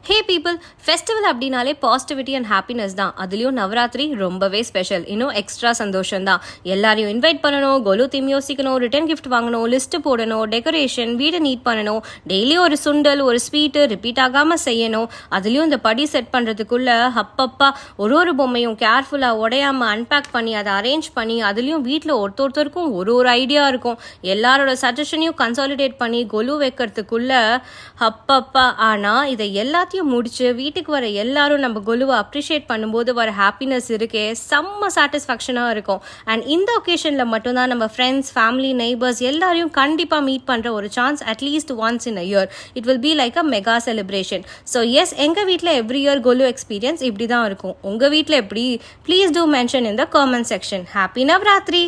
ஹே people, festival அப்படின்னாலே positivity and happiness தான். அதுலேயும் நவராத்திரி ரொம்பவே ஸ்பெஷல். இன்னும் எக்ஸ்ட்ரா சந்தோஷம் தான். எல்லாரையும் இன்வைட் பண்ணணும், கொலு தீம் யோசிக்கணும், ரிட்டர்ன் கிஃப்ட் வாங்கணும், லிஸ்ட்டு போடணும், டெக்கரேஷன், வீடை நீட் பண்ணணும், டெய்லி ஒரு சுண்டல் ஒரு ஸ்வீட்டு ரிப்பீட் ஆகாமல் செய்யணும். அதுலேயும் இந்த படி செட் பண்ணுறதுக்குள்ள அப்பப்பா ஒரு பொம்மையும் கேர்ஃபுல்லாக உடையாமல் அன்பேக் பண்ணி அதை அரேஞ்ச் பண்ணி, அதுலேயும் வீட்டில் ஒருத்தருக்கும் ஒரு ஐடியா இருக்கும். எல்லாரோட சஜஷனையும் கன்சாலிடேட் பண்ணி கொலு வைக்கிறதுக்குள்ள அப்பப்பா. ஆனால் இதை எல்லாத்தையும் முடிச்சு வீட்டுக்கு வர எல்லாரும் நம்ம கொலுவை அப்ரிஷியேட் பண்ணும்போது வர ஹாப்பினஸ் இருக்கே, செம்ம சாட்டிஸ்ஃபேக்ஷனாக இருக்கும். அண்ட் இந்த ஒகேஷனில் மட்டும்தான் நம்ம ஃப்ரெண்ட்ஸ், ஃபேமிலி, நெய்பர்ஸ் எல்லாரையும் கண்டிப்பாக மீட் பண்ணுற ஒரு chance at least once in a year. It will be like a mega celebration. So yes, எங்கள் வீட்டில் எவ்ரி இயர் கொலு எக்ஸ்பீரியன்ஸ் இப்படி தான் இருக்கும். உங்கள் வீட்டில் எப்படி? Please do mention in the comment section. Happy Navaratri.